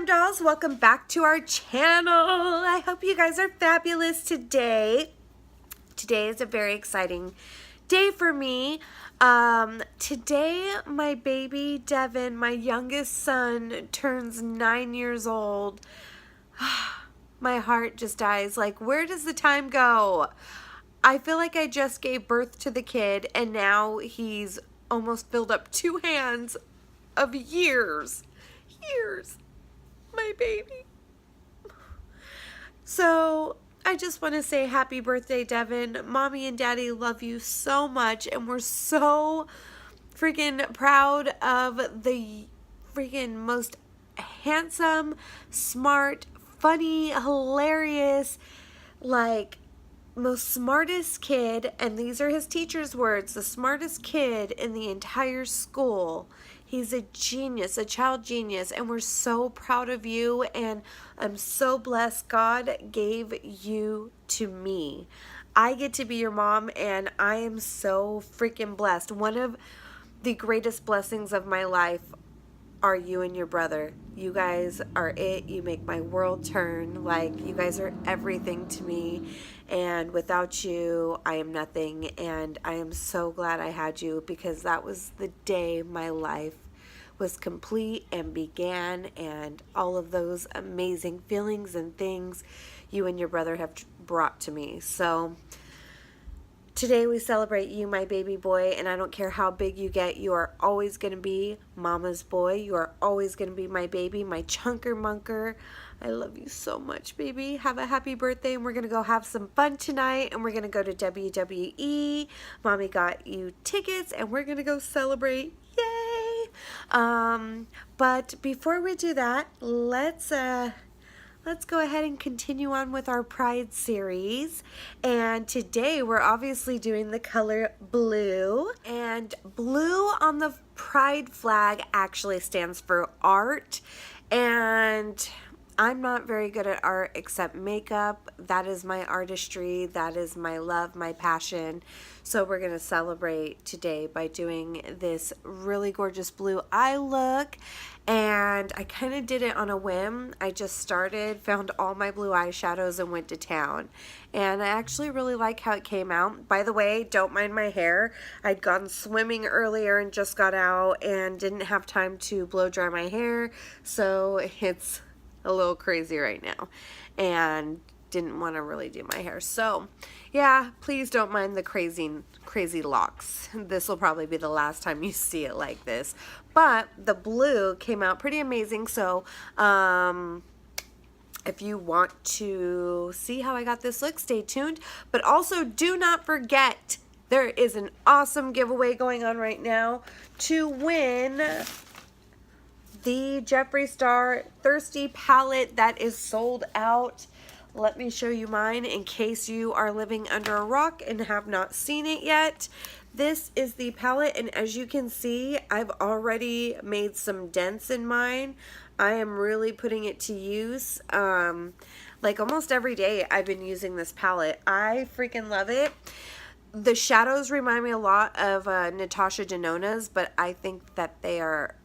dolls, welcome back to our channel. I hope you guys are fabulous today. Today is a very exciting day for me. Today my baby Devin, my youngest son, turns 9 years old. My heart just dies. Like, where does the time go? I feel like I just gave birth to the kid and now he's almost filled up 2 hands of years. My baby. So I just want to say happy birthday, Devin. Mommy and Daddy love you so much, and we're so freaking proud of the freaking most handsome, smart, funny, hilarious, like, most smartest kid, and these are his teacher's words, the smartest kid in the entire school. He's a genius, a child genius, and we're so proud of you, and I'm so blessed God gave you to me. I get to be your mom, and I am so freaking blessed. One of the greatest blessings of my life are you and your brother. You guys are it. You make my world turn. Like, you guys are everything to me, and without you I am nothing, and I am so glad I had you, because that was the day my life was complete and began, and all of those amazing feelings and things you and your brother have brought to me. So today we celebrate you, my baby boy, and I don't care how big you get, you are always going to be mama's boy. You are always going to be my baby, my chunker munker. I love you so much, baby. Have a happy birthday, and we're going to go have some fun tonight, and we're going to go to WWE. Mommy got you tickets, and we're going to go celebrate. Yay! But before we do that, let's go ahead and continue on with our Pride series. And today we're obviously doing the color blue. And blue on the Pride flag actually stands for art. And I'm not very good at art except makeup. That is my artistry. That is my love, my passion. So we're going to celebrate today by doing this really gorgeous blue eye look. And I kind of did it on a whim. I just started, found all my blue eyeshadows, and went to town. And I actually really like how it came out. By the way, don't mind my hair. I'd gone swimming earlier and just got out and didn't have time to blow dry my hair. So it's a little crazy right now, and didn't want to really do my hair. So yeah, please don't mind the crazy locks. This will probably be the last time you see it like this, but the blue came out pretty amazing. So if you want to see how I got this look, stay tuned. But also, do not forget, there is an awesome giveaway going on right now to win the Jeffree Star Thirsty palette that is sold out. Let me show you mine in case you are living under a rock and have not seen it yet. This is the palette, and as you can see, I've already made some dents in mine. I am really putting it to use. Like almost every day I've been using this palette. I freaking love it. The shadows remind me a lot of Natasha Denona's, but I think that they are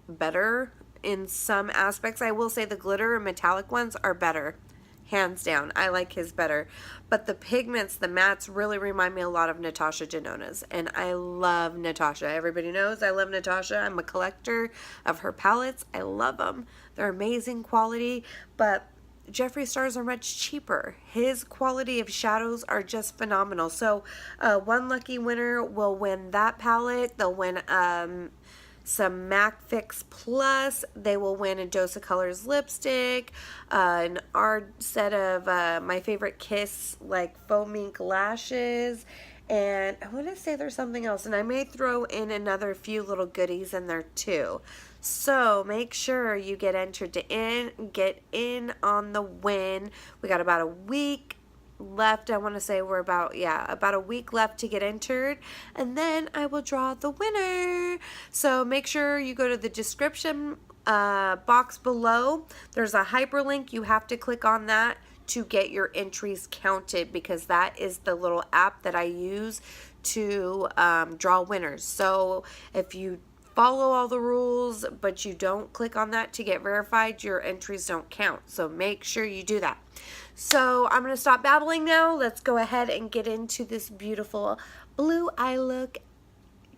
better in some aspects. I will say the glitter and metallic ones are better, hands down. I like his better, but the pigments, the mattes, really remind me a lot of Natasha Denona's, and I love Natasha. Everybody knows I love Natasha. I'm a collector of her palettes. I love them. They're amazing quality, but Jeffree Stars are much cheaper. His quality of shadows are just phenomenal. So one lucky winner will win that palette. They'll win some MAC Fix Plus. They will win a Dose of Colors lipstick, an art set of my favorite Kiss, like faux mink lashes, and I want to say there's something else, and I may throw in another few little goodies in there too. So make sure you get entered to get in on the win. We got about a week left. I want to say we're about a week left to get entered, and then I will draw the winner. So make sure you go to the description box below. There's a hyperlink. You have to click on that to get your entries counted, because that is the little app that I use to draw winners. So if you follow all the rules, but you don't click on that to get verified, your entries don't count. So make sure you do that. So I'm going to stop babbling now. Let's go ahead and get into this beautiful blue eye look.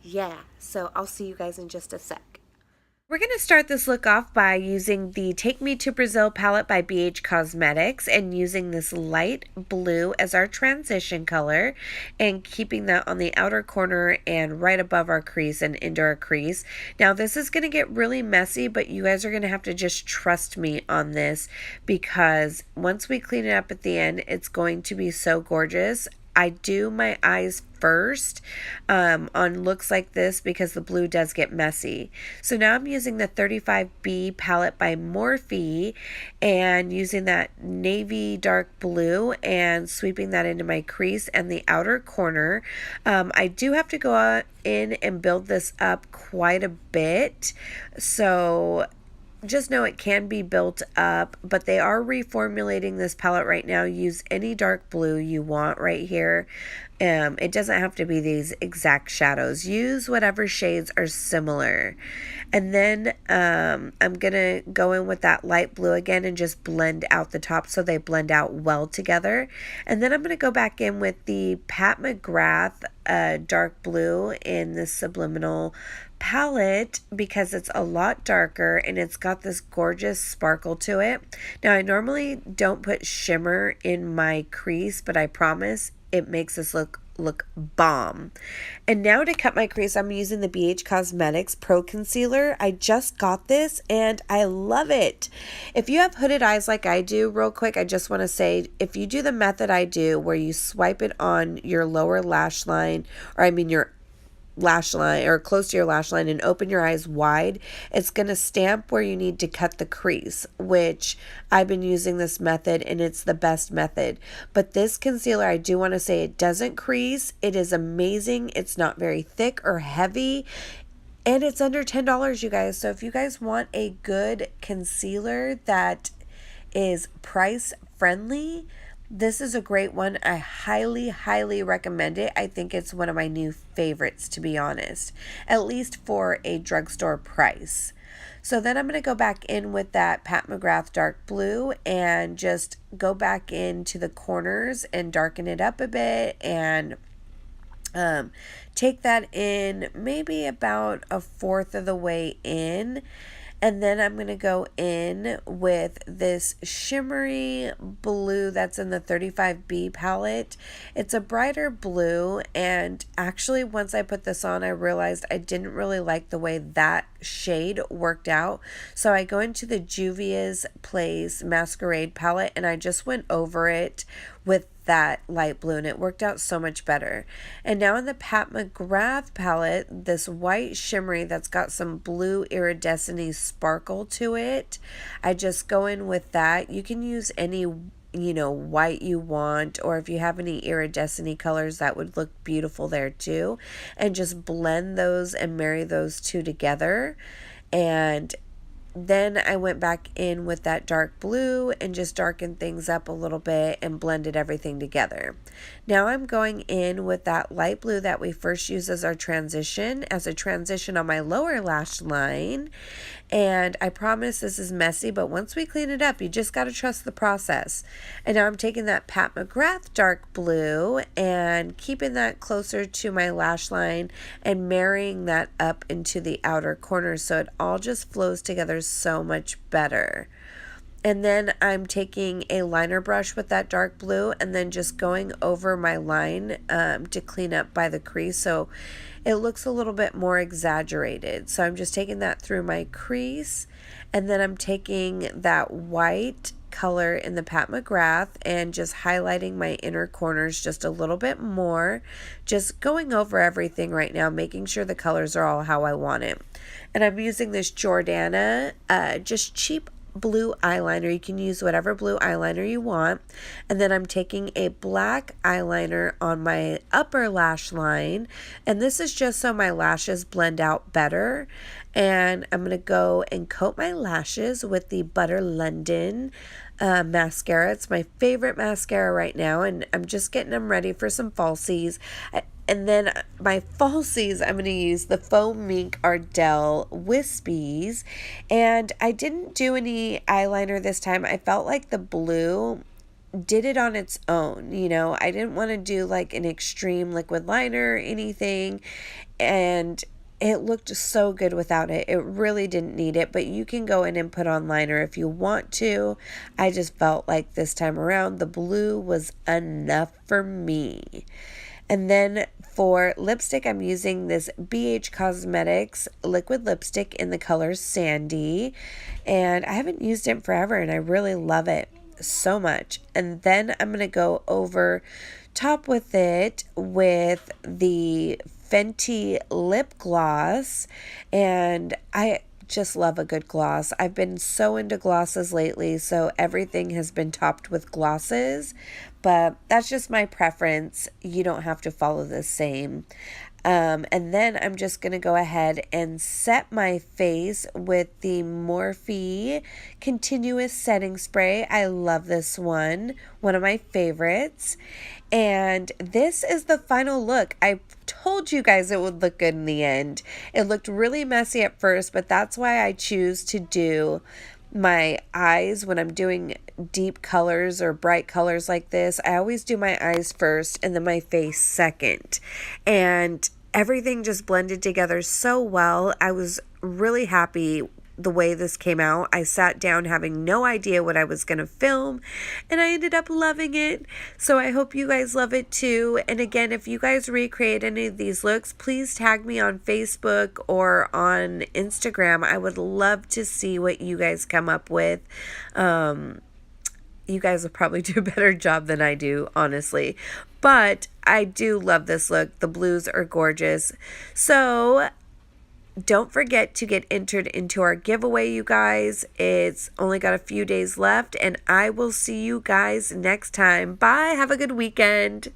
Yeah, so I'll see you guys in just a sec. We're going to start this look off by using the Take Me to Brazil palette by BH Cosmetics and using this light blue as our transition color and keeping that on the outer corner and right above our crease and into our crease. Now this is going to get really messy, but you guys are going to have to just trust me on this because once we clean it up at the end, it's going to be so gorgeous. I do my eyes first on looks like this because the blue does get messy. So now I'm using the 35B palette by Morphe and using that navy dark blue and sweeping that into my crease and the outer corner. I do have to go in and build this up quite a bit. So just know it can be built up, but they are reformulating this palette right now. Use any dark blue you want right here. It doesn't have to be these exact shadows. Use whatever shades are similar. And then I'm going to go in with that light blue again and just blend out the top so they blend out well together. And then I'm going to go back in with the Pat McGrath dark blue in the Subliminal palette because it's a lot darker and it's got this gorgeous sparkle to it. Now I normally don't put shimmer in my crease, but I promise it makes this look bomb. And now to cut my crease, I'm using the BH Cosmetics Pro Concealer. I just got this and I love it. If you have hooded eyes like I do, real quick, I just want to say, if you do the method I do where you swipe it on your lower lash line, or I mean your lash line or close to your lash line and open your eyes wide, it's going to stamp where you need to cut the crease, which I've been using this method and it's the best method. But this concealer, I do want to say, it doesn't crease. It is amazing. It's not very thick or heavy. And it's under $10, you guys. So if you guys want a good concealer that is price friendly, this is a great one. I highly recommend it. I think it's one of my new favorites, to be honest, at least for a drugstore price. So then I'm going to go back in with that Pat McGrath dark blue and just go back into the corners and darken it up a bit and take that in maybe about a fourth of the way in. And then I'm going to go in with this shimmery blue that's in the 35B palette. It's a brighter blue, and actually once I put this on, I realized I didn't really like the way that shade worked out. So I go into the Juvia's Place Masquerade palette, and I just went over it with that light blue and it worked out so much better. And now in the Pat McGrath palette, this white shimmery that's got some blue iridescent sparkle to it, I just go in with that. You can use any white you want, or if you have any iridescent colors that would look beautiful there too, and just blend those and marry those two together. And then I went back in with that dark blue and just darkened things up a little bit and blended everything together. Now I'm going in with that light blue that we first used as a transition on my lower lash line. And I promise this is messy, but once we clean it up, you just got to trust the process. And now I'm taking that Pat McGrath dark blue and keeping that closer to my lash line and marrying that up into the outer corner so it all just flows together so much better. And then I'm taking a liner brush with that dark blue and then just going over my line to clean up by the crease so it looks a little bit more exaggerated. So I'm just taking that through my crease, and then I'm taking that white color in the Pat McGrath and just highlighting my inner corners just a little bit more, just going over everything right now, making sure the colors are all how I want it. And I'm using this Jordana just cheap blue eyeliner. You can use whatever blue eyeliner you want. And then I'm taking a black eyeliner on my upper lash line, and this is just so my lashes blend out better. And I'm going to go and coat my lashes with the Butter London mascara. It's my favorite mascara right now, and I'm just getting them ready for some falsies. And then my falsies, I'm going to use the Faux Mink Ardell Wispies. And I didn't do any eyeliner this time. I felt like the blue did it on its own. You know, I didn't want to do like an extreme liquid liner or anything. And it looked so good without it. It really didn't need it, but you can go in and put on liner if you want to. I just felt like this time around the blue was enough for me. And then for lipstick, I'm using this BH Cosmetics liquid lipstick in the color Sandy. And I haven't used it forever, and I really love it so much. And then I'm going to go over top with it with the Fenty lip gloss. And I just love a good gloss. I've been so into glosses lately, so everything has been topped with glosses, but that's just my preference. You don't have to follow the same. And then I'm just going to go ahead and set my face with the Morphe Continuous Setting Spray. I love this one of my favorites. And this is the final look. I told you guys it would look good in the end. It looked really messy at first, but that's why I choose to do my eyes when I'm doing deep colors or bright colors like this. I always do my eyes first and then my face second. And everything just blended together so well. I was really happy the way this came out. I sat down having no idea what I was going to film, and I ended up loving it. So I hope you guys love it too. And again, if you guys recreate any of these looks, please tag me on Facebook or on Instagram. I would love to see what you guys come up with. You guys will probably do a better job than I do, honestly. But I do love this look. The blues are gorgeous. So don't forget to get entered into our giveaway, you guys. It's only got a few days left, and I will see you guys next time. Bye. Have a good weekend.